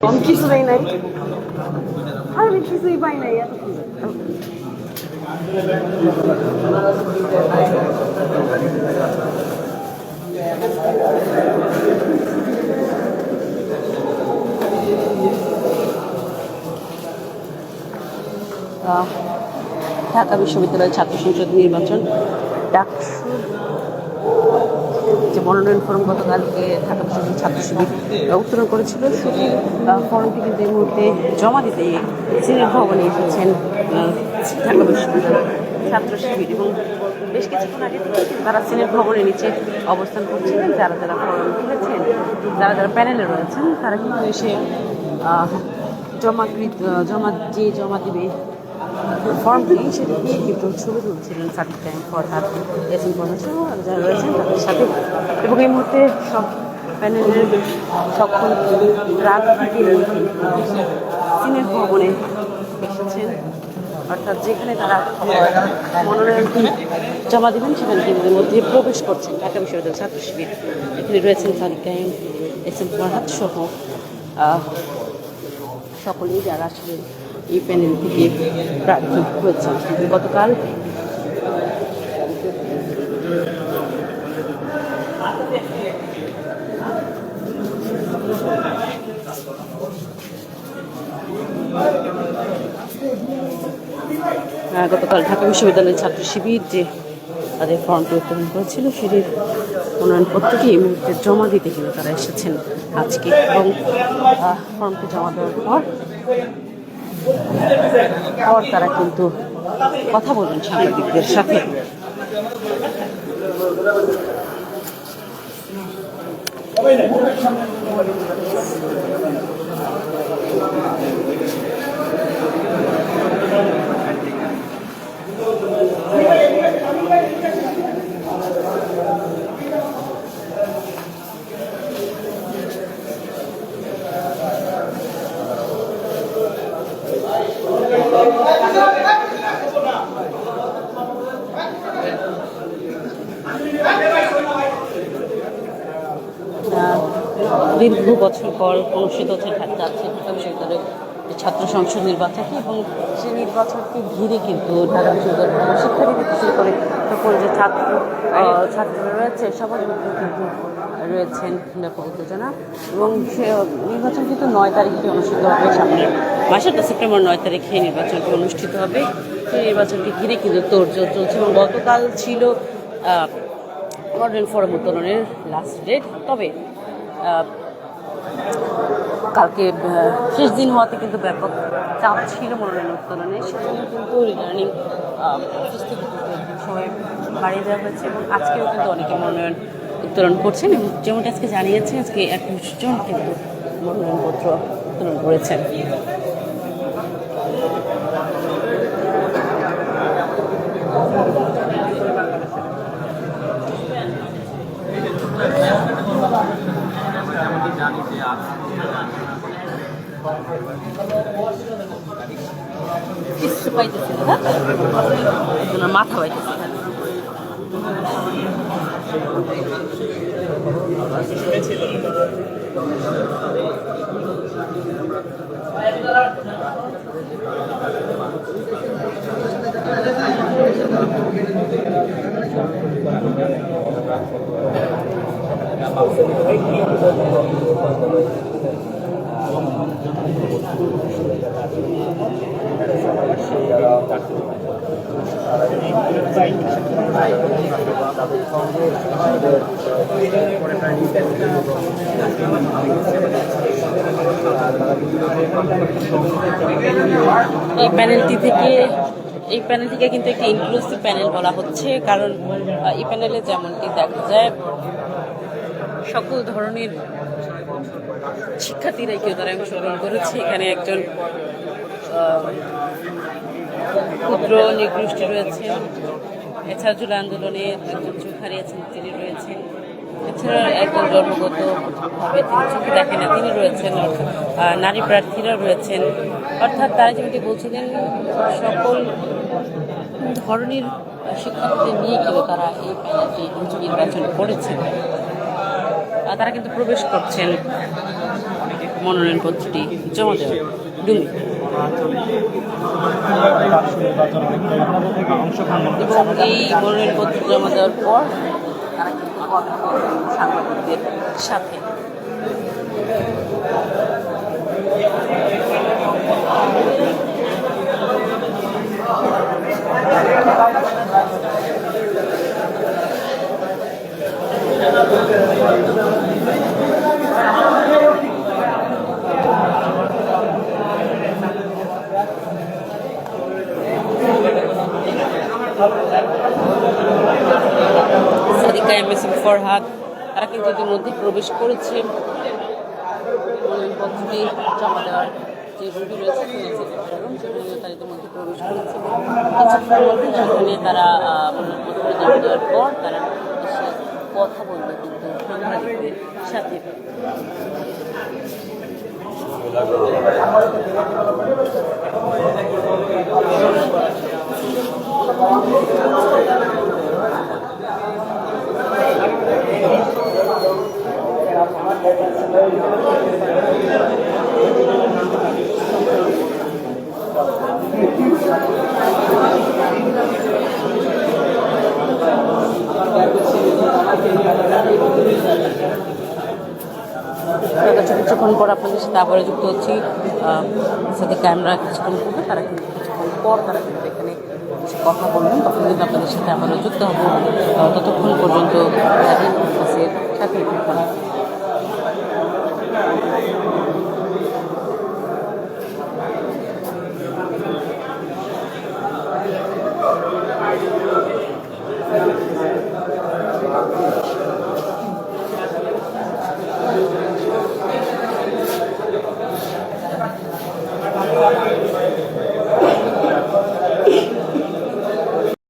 আমি কিছু দেই নাই, আমি কিছুই পাই নাই এত ঢাকা বিশ্ববিদ্যালয়ের ছাত্র সংসদ নির্বাচন ডাকসু যে মনোনয়ন ফর্ম গতকালকে ঢাকা বিশ্ববিদ্যালয়ের ছাত্র শিবির উত্তোলন করেছিল, সেটির ফর্মটি কিন্তু এই মুহূর্তে জমা দিতে সিনেট ভবনে এসেছেন ঢাকা বিশ্ববিদ্যালয়ের ছাত্র শিবির। এবং বেশ কিছুক্ষণ আগে থেকে তারা সিনেট ভবনের নিচে অবস্থান করছিলেন। যারা যারা ফর্ম তুলেছেন, যারা যারা প্যানেলে রয়েছেন, তারা কিন্তু এসে জমা দিবে ফর্মটি, সেটি নিয়ে কিন্তু ছবি তুলছিলেন সার্টিফিকেট টাইম ফর তার এসএন পর্যন্ত যারা রয়েছেন তাদের সাথে। এবং এই মুহূর্তে সব প্যানেলের সকল রাত থেকে সিনেট ভবনে এসেছেন, অর্থাৎ যেখানে তারা মনোনয়নটি জমা দেবেন সেখানে কিন্তু মধ্যে প্রবেশ করছেন ঢাকা বিশ্ববিদ্যালয়ের ছাত্র শিবির। এখানে রয়েছেন সাদিক কায়েম, এসএম ফরহাদ সহ সকলেই যারা আসলে এই প্যানেল থেকে প্রার্থী হয়েছেন। গতকাল ঢাকা বিশ্ববিদ্যালয়ের ছাত্র শিবির যে তাদের ফর্মটি উত্তোলন করেছিল, সেটির মনোনয়নপত্রটি এই মুহূর্তে জমা দিতে কিন্তু তারা এসেছেন আজকে। এবং ফর্মটি জমা দেওয়ার পর তারা কিন্তু কথা বলবেন সাংবাদিকদের সাথে। দীর্ঘ বছর পর অনুষ্ঠিত হচ্ছে ঢাকা বিশ্ববিদ্যালয়ের ছাত্র সংসদ নির্বাচনটি, এবং সেই নির্বাচনকে ঘিরে কিন্তু ঢাকা বিশ্ববিদ্যালয়ের শিক্ষার্থী বিশেষ করে সকল যে ছাত্ররা রয়েছে সবার মধ্যে কিন্তু রয়েছেন ব্যাপক উত্তেজনা। এবং সে নির্বাচন কিন্তু 9 তারিখে অনুষ্ঠিত হবে, সামনের মাসের সেপ্টেম্বর 9 তারিখে নির্বাচনটি অনুষ্ঠিত হবে। সেই নির্বাচনকে ঘিরে কিন্তু তোড়জোড় চলছে। এবং গতকাল ছিল মনোনয়ন ফর্ম উত্তোলনের লাস্ট ডেট। তবে কালকে শেষ দিন হওয়াতে কিন্তু ব্যাপক চাপ ছিল মনোনয়ন উত্তোলনে, সেজন্য কিন্তু রিটার্নিং সময় বাড়িয়ে দেওয়া হয়েছে। এবং আজকেও কিন্তু অনেকে মনোনয়ন উত্তোলন করছেন, এবং যেমনটা আজকে জানিয়েছে আজকে 21 জন কিন্তু মনোনয়নপত্র উত্তোলন করেছেন। কিছু পাইতেছে না, মাথা পাইতেছে না। এই প্যানেলটিকে কিন্তু একটি ইনক্লুসিভ প্যানেল বলা হচ্ছে, কারণ এই প্যানেলে যেমনটি দেখা যায় সকল ধরনের শিক্ষার্থীরাই কেউ তারা অংশগ্রহণ করেছে। এখানে একজন ক্ষুদ্র নিগোষ্ঠী রয়েছেন, এছাড়া জুলাই আন্দোলনে একজন চোখ হারিয়েছেন তিনি রয়েছেন, এছাড়া একজন জন্মগতভাবে তিনি চোখে দেখেন না তিনি রয়েছেন, নারী প্রার্থীরা রয়েছেন। অর্থাৎ তারা যেমনটি বলছিলেন সকল ধরনের শিক্ষার্থীদের নিয়ে কিন্তু তারা এই প্যানেলটি নির্বাচন করেছেন। তারা কিন্তু প্রবেশ করছেন মনোনয়নপত্রটি জমা দেওয়ার ডুমি। এবং এই মনোনয়নপত্র জমা দেওয়ার পর তারা কিন্তু কথা বলবেন সাংবাদিকদের সাথে। সাদিকা এমএসএম ফরহাদ তারা কিন্তু ইতিমধ্যে প্রবেশ করেছে মনোনয়নপত্রটি জমা দেওয়ার যে রুটি রয়েছে সেখানে তারা ইতিমধ্যে প্রবেশ করেছে। কিছুক্ষণের মধ্যে সেখানে তারা মনোনয়নপত্র জমা দেওয়ার পর তারা এসে কথা বলবে কিন্তু সাংবাদিকদের সাথে। কিছুক্ষণ পর আপনাদের সাথে আবারও যুক্ত হচ্ছি। সাথে ক্যামেরা কিছুক্ষণ করবে, তারা কিন্তু কিছুক্ষণ পর তারা কিন্তু এখানে কিছু কথা বলবেন, তখন কিন্তু আপনাদের সাথে আবারও যুক্ত হবো। ততক্ষণ পর্যন্ত সাথে থাকুন।